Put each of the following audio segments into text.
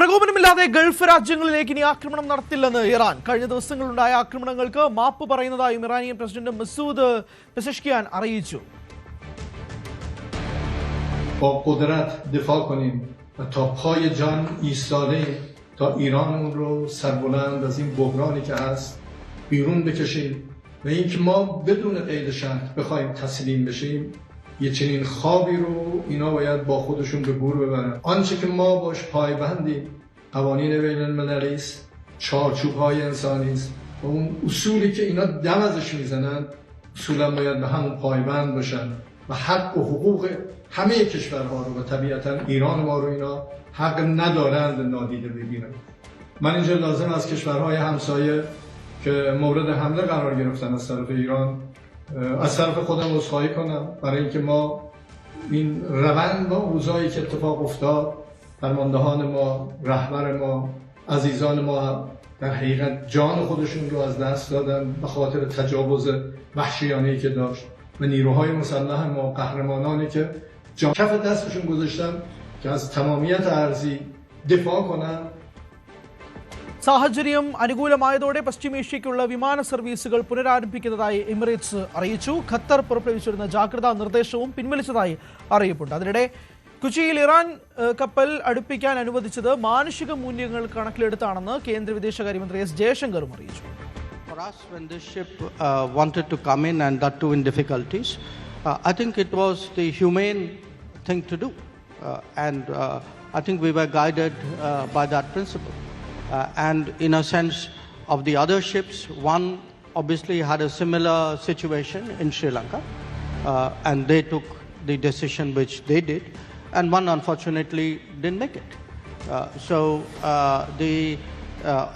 പ്രകോപനമില്ലാതെ Gulf രാജ്യങ്ങളിലേക്ക് ഇനി ആക്രമണം നടത്തില്ലെന്ന് ഇറാൻ. കഴിഞ്ഞ ദിവസങ്ങളിലുണ്ടായ ആക്രമണങ്ങൾക്ക് മാപ്പ് പറയുന്നതായും ഇറാനിയൻ പ്രസിഡന്റ് മസൂദ് പെസഷ്കിയാൻ അറിയിച്ചു. با قدرت دفاع کنیم و تا پای جان ایستاده تا ایرانمون رو سربلند از این بحرانی که هست بیرون بکشیم و اینکه ما بدون قید شرط بخوایم تسلیم بشیم یه چنین خوابی رو اینا باید با خودشون به گور ببرن. آنچه که ما باش پایبندیم قوانین بین المللی است، چارچوب‌های انسانی است و اون اصولی که اینا دم ازش میزنن اصولا باید به همون پایبند باشن و حق و حقوق همه کشورها رو و طبیعتا ایران ما رو اینا حق ندارند نادیده بگیرن. من اینجا لازم از کشورهای همسایه که مورد حمله قرار گرفتن از طرف ایران از طرف خودم عذرخواهی کنم برای اینکه ما این روند و اوضاعی که اتفاق افتاد فرماندهان ما، رهبر ما، عزیزان ما در حقیقت جان خودشون رو از دست دادن به خاطر تجاوز وحشیانه‌ای که داشت و نیروهای مسلح ما قهرمانانی که جان کف دستشون گذاشتن که از تمامیت ارضی دفاع کنن. സാഹചര്യം അനുകൂലമായതോടെ പശ്ചിമേഷ്യയ്ക്കുള്ള വിമാന സർവീസുകൾ പുനരാരംഭിക്കുന്നതായി എമിറേറ്റ്സ് അറിയിച്ചു. ഖത്തർ പുറപ്പെടുവിച്ചിരുന്ന ജാഗ്രതാ നിർദ്ദേശവും പിൻവലിച്ചതായി അറിയിപ്പുണ്ട്. അതിനിടെ കൊച്ചിയിൽ ഇറാൻ കപ്പൽ അടുപ്പിക്കാൻ അനുവദിച്ചത് മാനുഷിക മൂല്യങ്ങൾ കണക്കിലെടുത്താണെന്ന് കേന്ദ്ര വിദേശകാര്യമന്ത്രി എസ് ജയശങ്കറും അറിയിച്ചു. For us, when this ship wanted to come in and that too in difficulties, I think it was the humane thing to do, and I think we were guided by that principle. And in a sense of the other ships, one obviously had a similar situation in Sri Lanka, and they took the decision which they did, and one unfortunately didn't make it.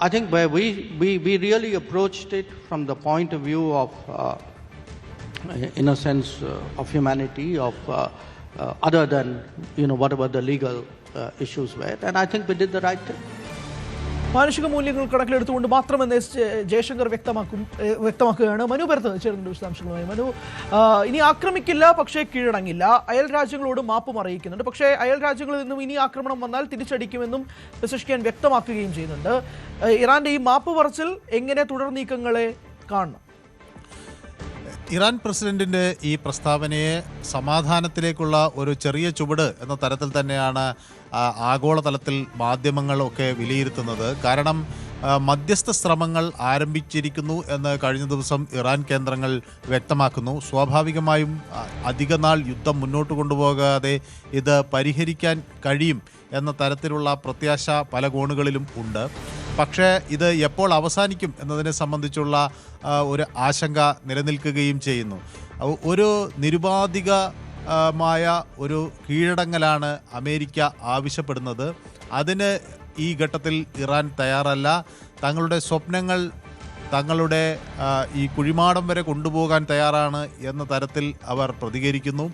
I think where we really approached it from the point of view of, in a sense, of humanity, of other than whatever the legal issues were, and I think we did the right thing. മാനുഷിക മൂല്യങ്ങൾ കണക്കിലെടുത്തുകൊണ്ട് മാത്രമെന്ന് ജയശങ്കർ വ്യക്തമാക്കുകയാണ്. മനു ഭരത് ചേർന്ന വിശദാംശങ്ങളുമായി. മനു, ഇനി ആക്രമിക്കില്ല, പക്ഷേ കീഴടങ്ങില്ല. അയൽ രാജ്യങ്ങളോട് മാപ്പും അറിയിക്കുന്നുണ്ട്. പക്ഷേ അയൽ രാജ്യങ്ങളിൽ നിന്നും ഇനി ആക്രമണം വന്നാൽ തിരിച്ചടിക്കുമെന്നും പെസഷ്കിയാൻ വ്യക്തമാക്കുകയും ചെയ്യുന്നുണ്ട്. ഇറാന്റെ ഈ മാപ്പ് പറച്ചിൽ എങ്ങനെ തുടർ നീക്കങ്ങളെ കാണണം? ഇറാൻ പ്രസിഡന്റിൻ്റെ ഈ പ്രസ്താവനയെ സമാധാനത്തിലേക്കുള്ള ഒരു ചെറിയ ചുവട് എന്ന തരത്തിൽ തന്നെയാണ് ആഗോളതലത്തിൽ മാധ്യമങ്ങളൊക്കെ വിലയിരുത്തുന്നത്. കാരണം മധ്യസ്ഥ ശ്രമങ്ങൾ ആരംഭിച്ചിരിക്കുന്നു എന്ന് കഴിഞ്ഞ ദിവസം ഇറാൻ കേന്ദ്രങ്ങൾ വ്യക്തമാക്കുന്നു. സ്വാഭാവികമായും അധിക നാൾ യുദ്ധം മുന്നോട്ട് കൊണ്ടുപോകാതെ ഇത് പരിഹരിക്കാൻ കഴിയും എന്ന തരത്തിലുള്ള പ്രത്യാശ പല കോണുകളിലും ഉണ്ട്. പക്ഷേ ഇത് എപ്പോൾ അവസാനിക്കും എന്നതിനെ സംബന്ധിച്ചുള്ള ഒരു ആശങ്ക നിലനിൽക്കുകയും ചെയ്യുന്നു. ഒരു നിരുപാധികമായ ഒരു കീഴടങ്ങലാണ് അമേരിക്ക ആവശ്യപ്പെടുന്നത്. അതിന് ഈ ഘട്ടത്തിൽ ഇറാൻ തയ്യാറല്ല. തങ്ങളുടെ സ്വപ്നങ്ങൾ തങ്ങളുടെ ഈ കുഴിമാടം വരെ കൊണ്ടുപോകാൻ തയ്യാറാണ് എന്ന തരത്തിൽ അവർ പ്രതികരിക്കുന്നു.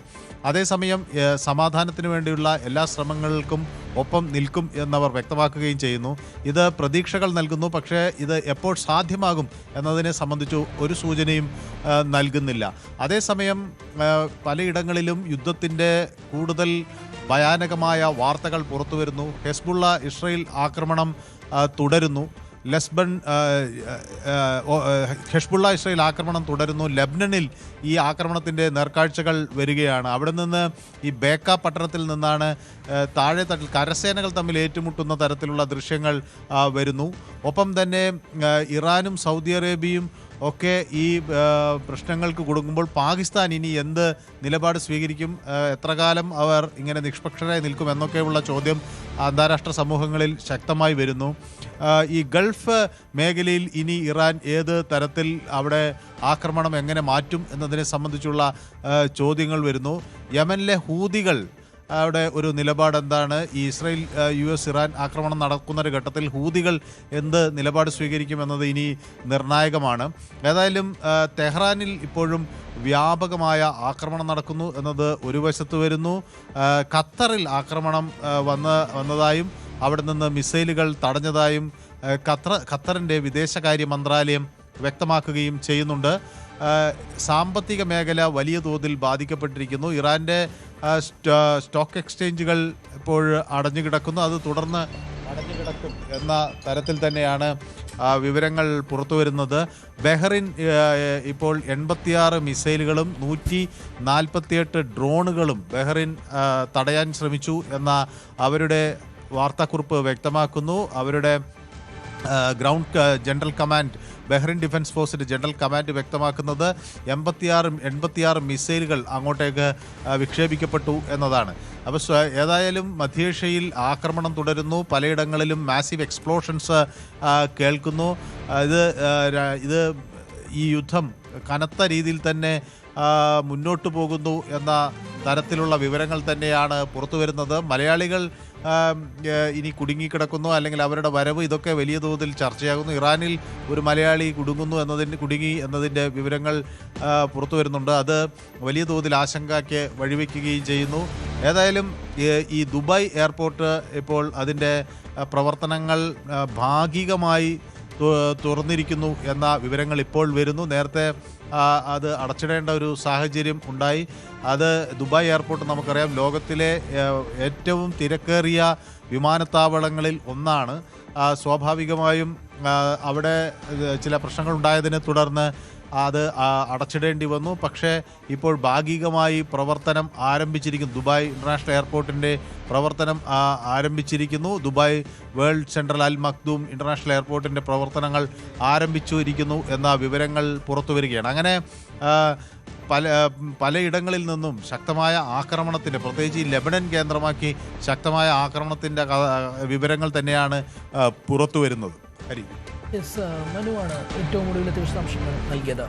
അതേസമയം സമാധാനത്തിന് വേണ്ടിയുള്ള എല്ലാ ശ്രമങ്ങൾക്കും ഒപ്പം നിൽക്കും എന്നവർ വ്യക്തമാക്കുകയും ചെയ്യുന്നു. ഇത് പ്രതീക്ഷകൾ നൽകുന്നു, പക്ഷേ ഇത് എപ്പോൾ സാധ്യമാകും എന്നതിനെ സംബന്ധിച്ച് ഒരു സൂചനയും നൽകുന്നില്ല. അതേസമയം പലയിടങ്ങളിലും യുദ്ധത്തിൻ്റെ കൂടുതൽ ഭയാനകമായ വാർത്തകൾ പുറത്തുവരുന്നു. ഹെസ്ബുള്ള ഇസ്രയേൽ ആക്രമണം തുടരുന്നു. ഹെസ്ബുള്ള ഇസ്രയേൽ ആക്രമണം തുടരുന്നു. ലെബനനിൽ ഈ ആക്രമണത്തിൻ്റെ നേർക്കാഴ്ചകൾ വരികയാണ്. അവിടെ നിന്ന് ഈ ബേക്ക പട്ടണത്തിൽ നിന്നാണ് താഴെത്തട്ടിൽ കരസേനകൾ തമ്മിൽ ഏറ്റുമുട്ടുന്ന തരത്തിലുള്ള ദൃശ്യങ്ങൾ വരുന്നു. ഒപ്പം തന്നെ ഇറാനും സൗദി അറേബ്യയും ഒക്കെ ഈ പ്രശ്നങ്ങൾക്ക് കൊടുക്കുമ്പോൾ പാകിസ്ഥാൻ ഇനി എന്ത് നിലപാട് സ്വീകരിക്കും, എത്ര കാലം അവർ ഇങ്ങനെ നിഷ്പക്ഷരായി നിൽക്കും എന്നൊക്കെയുള്ള ചോദ്യം അന്താരാഷ്ട്ര സമൂഹങ്ങളിൽ ശക്തമായി വരുന്നു. ഈ ഗൾഫ് മേഖലയിൽ ഇനി ഇറാൻ ഏത് തരത്തിൽ അവിടെ ആക്രമണം എങ്ങനെ മാറ്റും എന്നതിനെ സംബന്ധിച്ചുള്ള ചോദ്യങ്ങൾ വരുന്നു. യമനിലെ ഹൂതികൾ അവിടെ ഒരു നിലപാട് എന്താണ്? ഈ ഇസ്രായേൽ US ഇറാൻ ആക്രമണം നടക്കുന്നൊരു ഘട്ടത്തിൽ ഹൂതികൾ എന്ത് നിലപാട് സ്വീകരിക്കുമെന്നത് ഇനി നിർണായകമാണ്. ഏതായാലും തെഹ്റാനിൽ ഇപ്പോഴും വ്യാപകമായ ആക്രമണം നടക്കുന്നു എന്നത് ഒരു വശത്ത് വരുന്നു. ഖത്തറിൽ ആക്രമണം വന്നതായും അവിടെ നിന്ന് മിസൈലുകൾ തടഞ്ഞതായും ഖത്തറിൻ്റെ വിദേശകാര്യ മന്ത്രാലയം വ്യക്തമാക്കുകയും ചെയ്യുന്നുണ്ട്. സാമ്പത്തിക മേഖല വലിയ തോതിൽ ബാധിക്കപ്പെട്ടിരിക്കുന്നു. ഇറാൻ്റെ സ്റ്റോക്ക് എക്സ്ചേഞ്ചുകൾ ഇപ്പോൾ അടഞ്ഞു കിടക്കുന്നു. അത് തുടർന്ന് കീഴടക്കും എന്ന തരത്തിൽ തന്നെയാണ് വിവരങ്ങൾ പുറത്തു വരുന്നത്. ബഹ്റിൻ ഇപ്പോൾ 86 മിസൈലുകളും 148 ഡ്രോണുകളും ബഹ്റിൻ തടയാൻ ശ്രമിച്ചു എന്ന അവരുടെ വാർത്താക്കുറിപ്പ് വ്യക്തമാക്കുന്നു. അവരുടെ ground general command, Bahrain defence ഫോഴ്സിൻ്റെ ജനറൽ കമാൻഡ് വ്യക്തമാക്കുന്നത് 86 മിസൈലുകൾ അങ്ങോട്ടേക്ക് വിക്ഷേപിക്കപ്പെട്ടു എന്നതാണ്. അപ്പോൾ ഏതായാലും മധ്യേഷ്യയിൽ ആക്രമണം തുടരുന്നു. പലയിടങ്ങളിലും മാസീവ് എക്സ്പ്ലോഷൻസ് കേൾക്കുന്നു. ഇത് ഈ യുദ്ധം കനത്ത രീതിയിൽ തന്നെ മുന്നോട്ട് പോകുന്നു എന്ന തരത്തിലുള്ള വിവരങ്ങൾ തന്നെയാണ് പുറത്തു വരുന്നത്. മലയാളികൾ ഇനി കുടുങ്ങിക്കിടക്കുന്നു, അല്ലെങ്കിൽ അവരുടെ വരവ്, ഇതൊക്കെ വലിയ തോതിൽ ചർച്ചയാകുന്നു. ഇറാനിൽ ഒരു മലയാളി കുടുങ്ങി എന്നതിൻ്റെ വിവരങ്ങൾ പുറത്തു വരുന്നുണ്ട്. അത് വലിയ തോതിൽ ആശങ്കയ്ക്ക് വഴിവെക്കുകയും ചെയ്യുന്നു. ഏതായാലും ഈ ദുബായ് എയർപോർട്ട് ഇപ്പോൾ അതിൻ്റെ പ്രവർത്തനങ്ങൾ ഭാഗികമായി തുറന്നിരിക്കുന്നു എന്ന വിവരങ്ങൾ ഇപ്പോൾ വരുന്നു. നേരത്തെ അത് അടച്ചിടേണ്ട ഒരു സാഹചര്യം ഉണ്ടായി. അത് ദുബായ് എയർപോർട്ട് നമുക്കറിയാം ലോകത്തിലെ ഏറ്റവും തിരക്കേറിയ വിമാനത്താവളങ്ങളിൽ ഒന്നാണ്. സ്വാഭാവികമായും അവിടെ ചില പ്രശ്നങ്ങൾ ഉണ്ടായതിനെ തുടർന്ന് അത് അടച്ചിടേണ്ടി വന്നു. പക്ഷേ ഇപ്പോൾ ഭാഗികമായി പ്രവർത്തനം ആരംഭിച്ചിരിക്കുന്നു. ദുബായ് ഇൻ്റർനാഷണൽ എയർപോർട്ടിൻ്റെ പ്രവർത്തനം ആരംഭിച്ചിരിക്കുന്നു. ദുബായ് വേൾഡ് സെൻട്രൽ അൽ മക്ദൂം ഇൻ്റർനാഷണൽ എയർപോർട്ടിൻ്റെ പ്രവർത്തനങ്ങൾ ആരംഭിച്ചിരിക്കുന്നു എന്ന വിവരങ്ങൾ പുറത്തു വരികയാണ്. അങ്ങനെ പലയിടങ്ങളിൽ നിന്നും ശക്തമായ ആക്രമണത്തിൻ്റെ, പ്രത്യേകിച്ച് ഈ ലെബനൻ കേന്ദ്രമാക്കി ശക്തമായ ആക്രമണത്തിൻ്റെ വിവരങ്ങൾ തന്നെയാണ് പുറത്തു വരുന്നത്. മനുവാണ് ഏറ്റവും ഒടുവിലത്തെ വിശദാംശങ്ങൾ നൽകിയത്.